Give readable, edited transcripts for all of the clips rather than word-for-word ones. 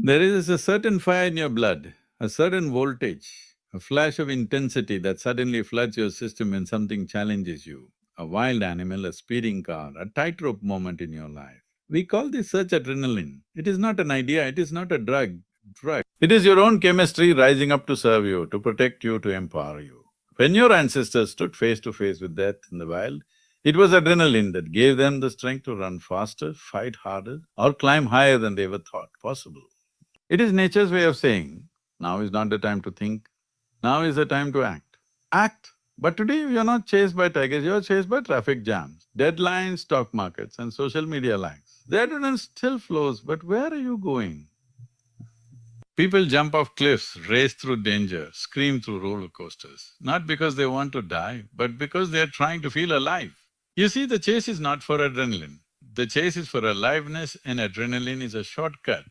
There is a certain fire in your blood, a certain voltage, a flash of intensity that suddenly floods your system when something challenges you. A wild animal, a speeding car, a tightrope moment in your life. We call this such adrenaline. It is not an idea, it is not a drug. It is your own chemistry rising up to serve you, to protect you, to empower you. When your ancestors stood face to face with death in the wild, it was adrenaline that gave them the strength to run faster, fight harder, or climb higher than they ever thought possible. It is nature's way of saying, now is not the time to think, now is the time to act. Act. But today you're not chased by tigers, you're chased by traffic jams, deadlines, stock markets and social media likes. The adrenaline still flows, but where are you going? People jump off cliffs, race through danger, scream through roller coasters, not because they want to die, but because they're trying to feel alive. You see, the chase is not for adrenaline. The chase is for aliveness, and adrenaline is a shortcut.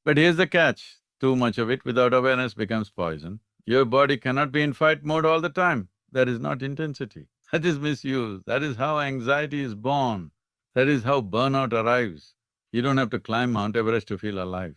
But here's the catch, too much of it without awareness becomes poison. Your body cannot be in fight mode all the time. That is not intensity. That is misuse. That is how anxiety is born. That is how burnout arrives. You don't have to climb Mount Everest to feel alive.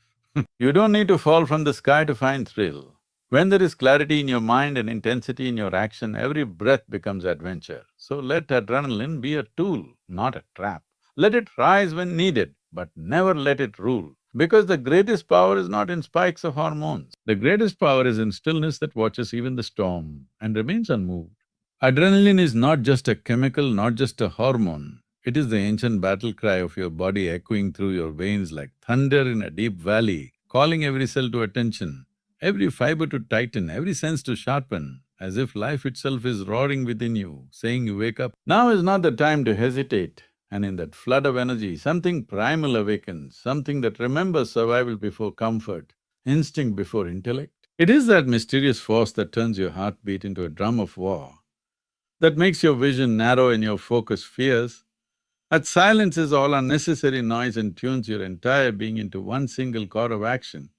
You don't need to fall from the sky to find thrill. When there is clarity in your mind and intensity in your action, every breath becomes adventure. So let adrenaline be a tool, not a trap. Let it rise when needed, but never let it rule. Because the greatest power is not in spikes of hormones. The greatest power is in stillness that watches even the storm and remains unmoved. Adrenaline is not just a chemical, not just a hormone. It is the ancient battle cry of your body echoing through your veins like thunder in a deep valley, calling every cell to attention, every fiber to tighten, every sense to sharpen, as if life itself is roaring within you, saying you wake up. Now is not the time to hesitate. And in that flood of energy, something primal awakens, something that remembers survival before comfort, instinct before intellect. It is that mysterious force that turns your heartbeat into a drum of war, that makes your vision narrow and your focus fierce, that silences all unnecessary noise and tunes your entire being into one single chord of action.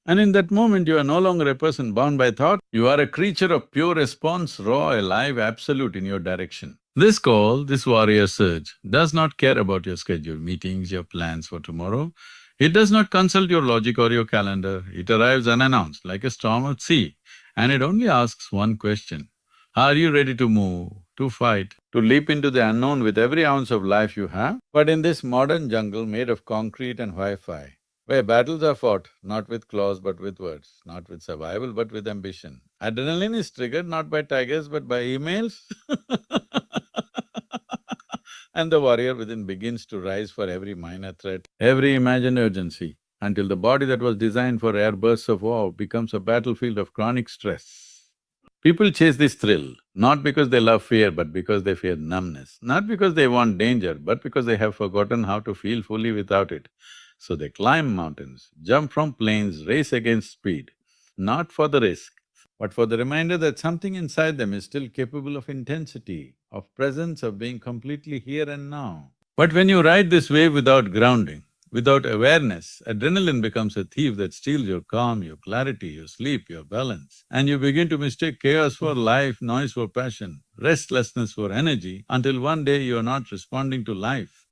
And in that moment, you are no longer a person bound by thought, you are a creature of pure response, raw, alive, absolute in your direction. This call, this warrior surge, does not care about your scheduled meetings, your plans for tomorrow. It does not consult your logic or your calendar. It arrives unannounced, like a storm at sea, and it only asks one question. Are you ready to move, to fight, to leap into the unknown with every ounce of life you have? But in this modern jungle made of concrete and Wi-Fi, where battles are fought not with claws but with words, not with survival but with ambition. Adrenaline is triggered not by tigers but by emails and the warrior within begins to rise for every minor threat, every imagined urgency, until the body that was designed for airbursts of war becomes a battlefield of chronic stress. People chase this thrill, not because they love fear, but because they fear numbness, not because they want danger, but because they have forgotten how to feel fully without it. So they climb mountains, jump from planes, race against speed, not for the risk, but for the reminder that something inside them is still capable of intensity, of presence, of being completely here and now. But when you ride this wave without grounding, without awareness, adrenaline becomes a thief that steals your calm, your clarity, your sleep, your balance. And you begin to mistake chaos for life, noise for passion, restlessness for energy, until one day you are not responding to life,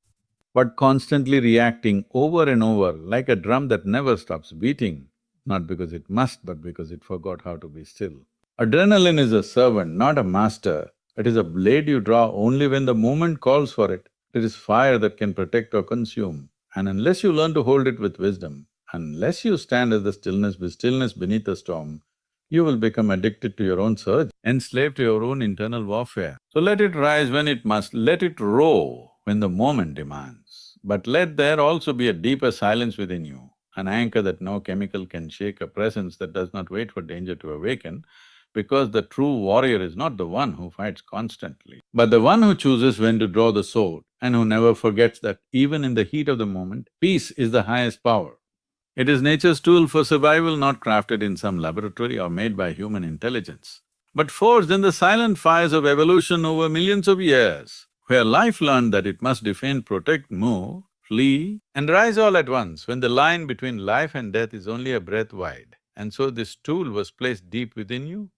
but constantly reacting over and over like a drum that never stops beating, not because it must, but because it forgot how to be still. Adrenaline is a servant, not a master. It is a blade you draw only when the moment calls for it. It is fire that can protect or consume. And unless you learn to hold it with wisdom, unless you stand as the stillness beneath a storm, you will become addicted to your own surge, enslaved to your own internal warfare. So let it rise when it must, let it roar when the moment demands. But let there also be a deeper silence within you, an anchor that no chemical can shake, a presence that does not wait for danger to awaken, because the true warrior is not the one who fights constantly, but the one who chooses when to draw the sword and who never forgets that even in the heat of the moment, peace is the highest power. It is nature's tool for survival, not crafted in some laboratory or made by human intelligence, but forged in the silent fires of evolution over millions of years, where life learned that it must defend, protect, move, flee, and rise all at once when the line between life and death is only a breath wide. And so this tool was placed deep within you,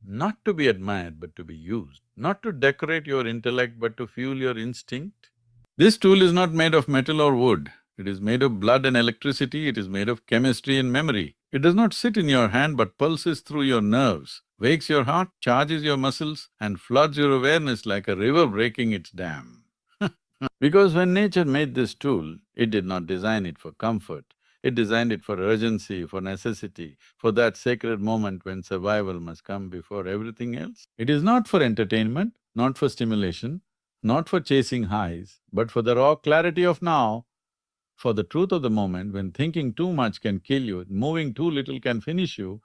not to be admired but to be used, not to decorate your intellect but to fuel your instinct. This tool is not made of metal or wood, It is made of blood and electricity, it is made of chemistry and memory. It does not sit in your hand but pulses through your nerves, wakes your heart, charges your muscles, and floods your awareness like a river breaking its dam. Because when nature made this tool, it did not design it for comfort. It designed it for urgency, for necessity, for that sacred moment when survival must come before everything else. It is not for entertainment, not for stimulation, not for chasing highs, but for the raw clarity of now, for the truth of the moment when thinking too much can kill you, moving too little can finish you,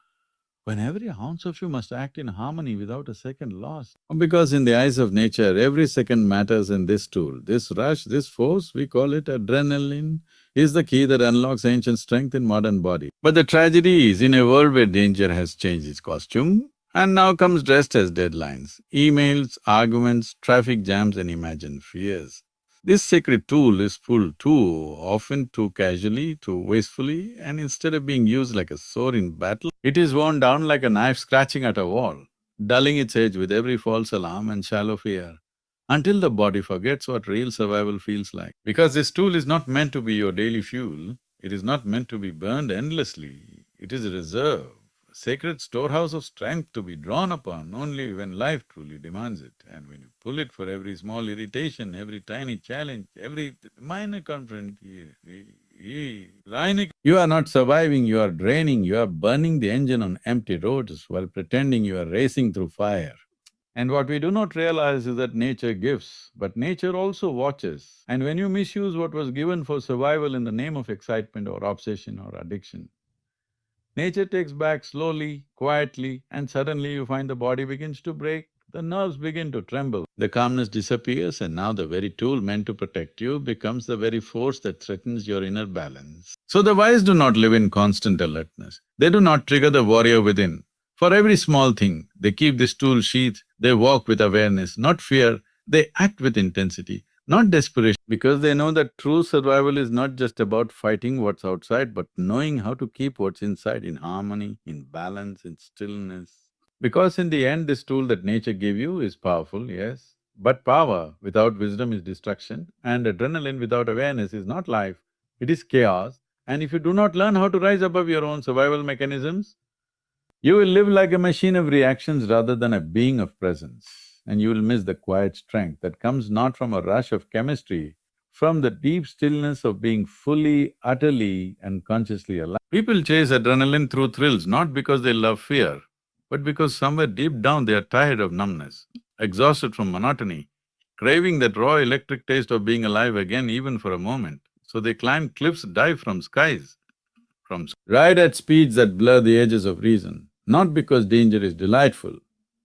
when every ounce of you must act in harmony without a second lost. Because in the eyes of nature, every second matters in this tool. This rush, this force, we call it adrenaline, is the key that unlocks ancient strength in modern body. But the tragedy is, in a world where danger has changed its costume, and now comes dressed as deadlines, emails, arguments, traffic jams and imagined fears. This sacred tool is pulled too often, too casually, too wastefully, and instead of being used like a sword in battle, it is worn down like a knife scratching at a wall, dulling its edge with every false alarm and shallow fear, until the body forgets what real survival feels like. Because this tool is not meant to be your daily fuel, it is not meant to be burned endlessly, it is a reserve, a sacred storehouse of strength to be drawn upon only when life truly demands it. And when you pull it for every small irritation, every tiny challenge, every minor confront, you are not surviving, you are draining, you are burning the engine on empty roads while pretending you are racing through fire. And what we do not realize is that nature gives, but nature also watches. And when you misuse what was given for survival in the name of excitement or obsession or addiction, nature takes back slowly, quietly, and suddenly you find the body begins to break, the nerves begin to tremble. The calmness disappears and now the very tool meant to protect you becomes the very force that threatens your inner balance. So the wise do not live in constant alertness. They do not trigger the warrior within. For every small thing, they keep this tool sheath, they walk with awareness, not fear, they act with intensity, not desperation, because they know that true survival is not just about fighting what's outside, but knowing how to keep what's inside in harmony, in balance, in stillness. Because in the end, this tool that nature gave you is powerful, yes, but power without wisdom is destruction, and adrenaline without awareness is not life, it is chaos. And if you do not learn how to rise above your own survival mechanisms, you will live like a machine of reactions rather than a being of presence, and you will miss the quiet strength that comes not from a rush of chemistry, from the deep stillness of being fully, utterly and consciously alive. People chase adrenaline through thrills not because they love fear, but because somewhere deep down they are tired of numbness, exhausted from monotony, craving that raw electric taste of being alive again even for a moment. So they climb cliffs, dive from skies, ride at speeds that blur the edges of reason, not because danger is delightful,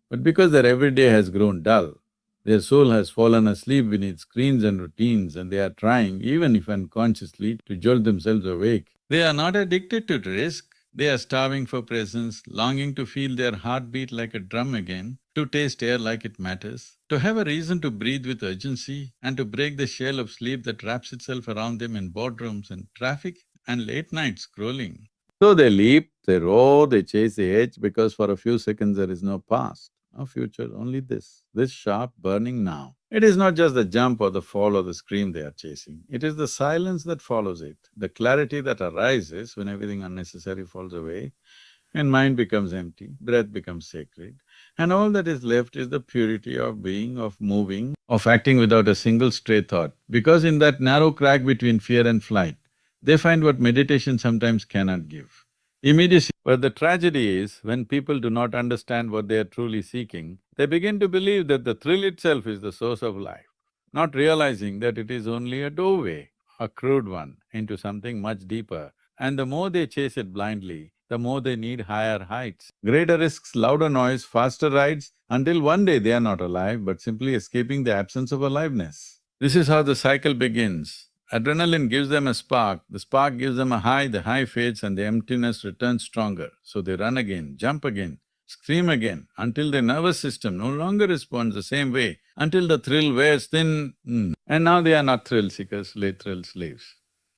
but because their everyday has grown dull. Their soul has fallen asleep beneath screens and routines, and they are trying, even if unconsciously, to jolt themselves awake. They are not addicted to risk, they are starving for presence, longing to feel their heartbeat like a drum again, to taste air like it matters, to have a reason to breathe with urgency, and to break the shell of sleep that wraps itself around them in boardrooms and traffic and late night scrolling. So they leap, they roar, they chase the edge because for a few seconds there is no past, no future, only this sharp burning now. It is not just the jump or the fall or the scream they are chasing, it is the silence that follows it, the clarity that arises when everything unnecessary falls away, and mind becomes empty, breath becomes sacred, and all that is left is the purity of being, of moving, of acting without a single stray thought. Because in that narrow crack between fear and flight, they find what meditation sometimes cannot give: immediacy. But the tragedy is, when people do not understand what they are truly seeking, they begin to believe that the thrill itself is the source of life, not realizing that it is only a doorway, a crude one, into something much deeper. And the more they chase it blindly, the more they need higher heights, greater risks, louder noise, faster rides, until one day they are not alive but simply escaping the absence of aliveness. This is how the cycle begins. Adrenaline gives them a spark, the spark gives them a high, the high fades and the emptiness returns stronger. So they run again, jump again, scream again, until their nervous system no longer responds the same way, until the thrill wears thin. And now they are not thrill seekers, thrill slaves.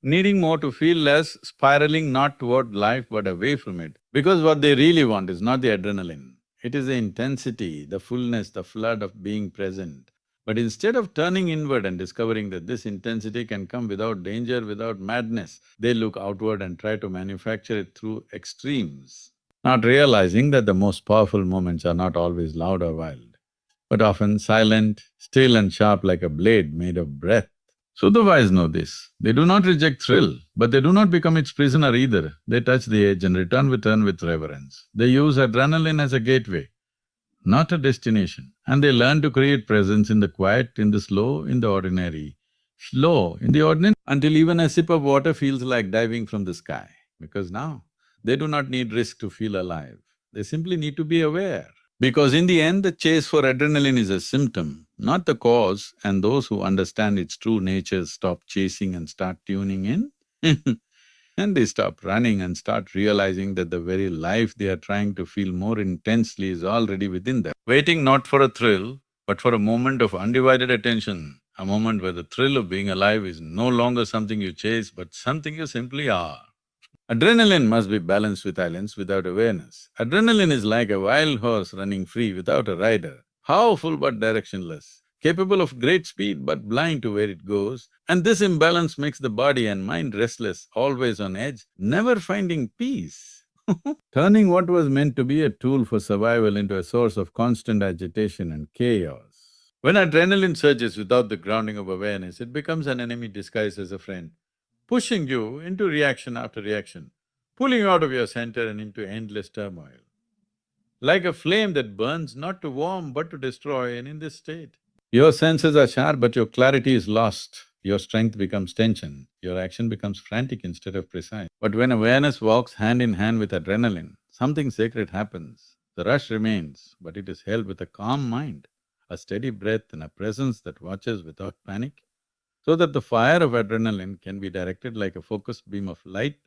Needing more to feel less, spiraling not toward life but away from it. Because what they really want is not the adrenaline, it is the intensity, the fullness, the flood of being present. But instead of turning inward and discovering that this intensity can come without danger, without madness, they look outward and try to manufacture it through extremes, not realizing that the most powerful moments are not always loud or wild, but often silent, still and sharp like a blade made of breath. So the wise know this. They do not reject thrill, but they do not become its prisoner either. They touch the edge and return with reverence. They use adrenaline as a gateway, not a destination. And they learn to create presence in the quiet, in the slow, in the ordinary. Slow, in the ordinary, until even a sip of water feels like diving from the sky. Because now, they do not need risk to feel alive. They simply need to be aware. Because in the end, the chase for adrenaline is a symptom, not the cause, and those who understand its true nature stop chasing and start tuning in. And they stop running and start realizing that the very life they are trying to feel more intensely is already within them. Waiting not for a thrill, but for a moment of undivided attention, a moment where the thrill of being alive is no longer something you chase, but something you simply are. Adrenaline must be balanced with silence without awareness. Adrenaline is like a wild horse running free without a rider, powerful but directionless, capable of great speed but blind to where it goes, and this imbalance makes the body and mind restless, always on edge, never finding peace. Turning what was meant to be a tool for survival into a source of constant agitation and chaos. When adrenaline surges without the grounding of awareness, it becomes an enemy disguised as a friend, pushing you into reaction after reaction, pulling you out of your center and into endless turmoil. Like a flame that burns not to warm but to destroy, and in this state, your senses are sharp but your clarity is lost. Your strength becomes tension, your action becomes frantic instead of precise. But when awareness walks hand in hand with adrenaline, something sacred happens. The rush remains, but it is held with a calm mind, a steady breath and a presence that watches without panic, so that the fire of adrenaline can be directed like a focused beam of light,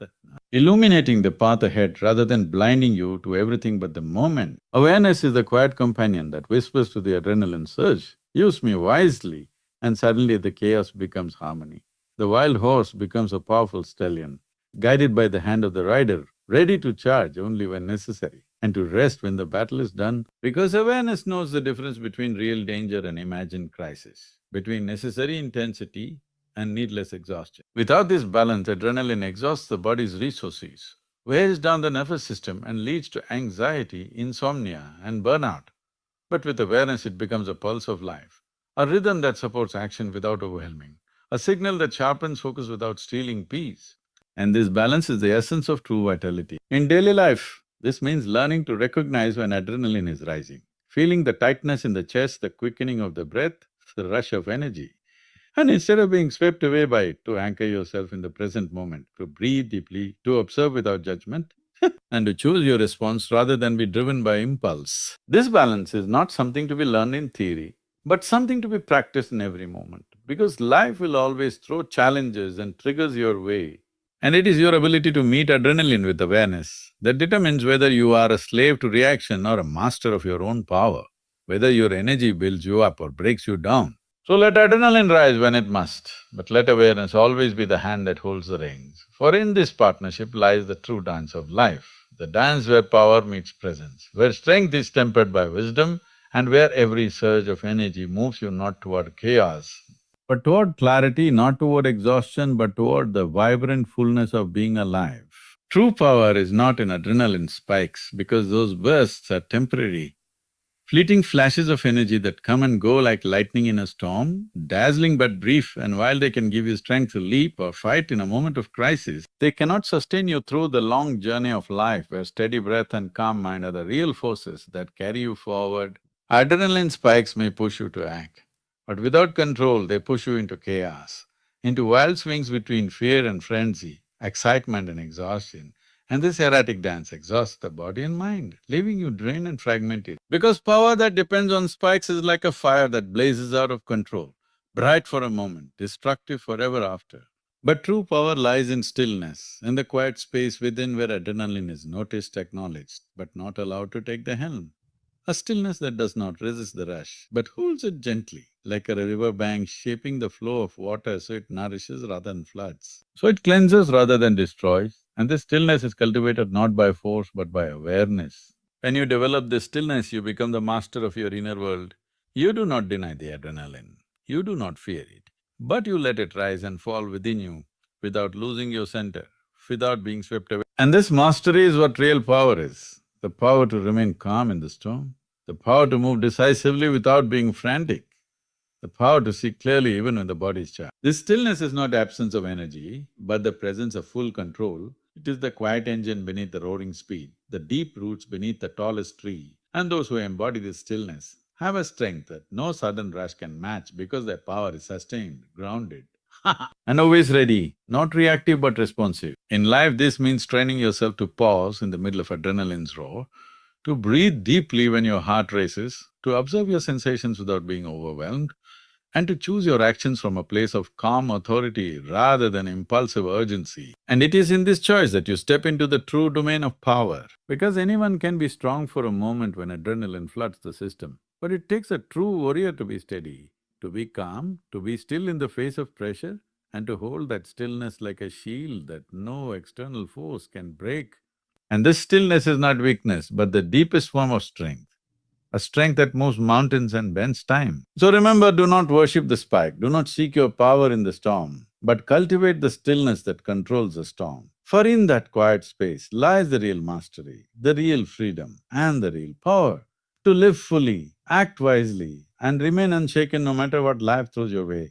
illuminating the path ahead rather than blinding you to everything but the moment. Awareness is the quiet companion that whispers to the adrenaline surge, "Use me wisely," and suddenly the chaos becomes harmony. The wild horse becomes a powerful stallion, guided by the hand of the rider, ready to charge only when necessary and to rest when the battle is done, because awareness knows the difference between real danger and imagined crisis, between necessary intensity and needless exhaustion. Without this balance, adrenaline exhausts the body's resources, wears down the nervous system and leads to anxiety, insomnia and burnout. But with awareness, it becomes a pulse of life, a rhythm that supports action without overwhelming, a signal that sharpens focus without stealing peace. And this balance is the essence of true vitality. In daily life, this means learning to recognize when adrenaline is rising, feeling the tightness in the chest, the quickening of the breath, the rush of energy. And instead of being swept away by it, to anchor yourself in the present moment, to breathe deeply, to observe without judgment, and to choose your response rather than be driven by impulse. This balance is not something to be learned in theory, but something to be practiced in every moment, because life will always throw challenges and triggers your way. And it is your ability to meet adrenaline with awareness that determines whether you are a slave to reaction or a master of your own power, whether your energy builds you up or breaks you down. So let adrenaline rise when it must, but let awareness always be the hand that holds the reins. For in this partnership lies the true dance of life, the dance where power meets presence, where strength is tempered by wisdom, and where every surge of energy moves you not toward chaos, but toward clarity, not toward exhaustion, but toward the vibrant fullness of being alive. True power is not in adrenaline spikes, because those bursts are temporary, fleeting flashes of energy that come and go like lightning in a storm, dazzling but brief, and while they can give you strength to leap or fight in a moment of crisis, they cannot sustain you through the long journey of life where steady breath and calm mind are the real forces that carry you forward. Adrenaline spikes may push you to act, but without control, they push you into chaos, into wild swings between fear and frenzy, excitement and exhaustion. And this erratic dance exhausts the body and mind, leaving you drained and fragmented. Because power that depends on spikes is like a fire that blazes out of control, bright for a moment, destructive forever after. But true power lies in stillness, in the quiet space within where adrenaline is noticed, acknowledged, but not allowed to take the helm. A stillness that does not resist the rush, but holds it gently, like a river bank shaping the flow of water so it nourishes rather than floods. So it cleanses rather than destroys, and this stillness is cultivated not by force but by awareness. When you develop this stillness, you become the master of your inner world. You do not deny the adrenaline, you do not fear it, but you let it rise and fall within you without losing your center, without being swept away. And this mastery is what real power is, the power to remain calm in the storm, the power to move decisively without being frantic, the power to see clearly even when the body is charged. This stillness is not absence of energy, but the presence of full control. It is the quiet engine beneath the roaring speed, the deep roots beneath the tallest tree. And those who embody this stillness have a strength that no sudden rush can match because their power is sustained, grounded, and always ready, not reactive but responsive. In life, this means training yourself to pause in the middle of adrenaline's roar, to breathe deeply when your heart races, to observe your sensations without being overwhelmed, and to choose your actions from a place of calm authority rather than impulsive urgency. And it is in this choice that you step into the true domain of power. Because anyone can be strong for a moment when adrenaline floods the system. But it takes a true warrior to be steady, to be calm, to be still in the face of pressure, and to hold that stillness like a shield that no external force can break. And this stillness is not weakness, but the deepest form of strength, a strength that moves mountains and bends time. So remember, do not worship the spike, do not seek your power in the storm, but cultivate the stillness that controls the storm. For in that quiet space lies the real mastery, the real freedom, and the real power to live fully, act wisely, and remain unshaken no matter what life throws your way.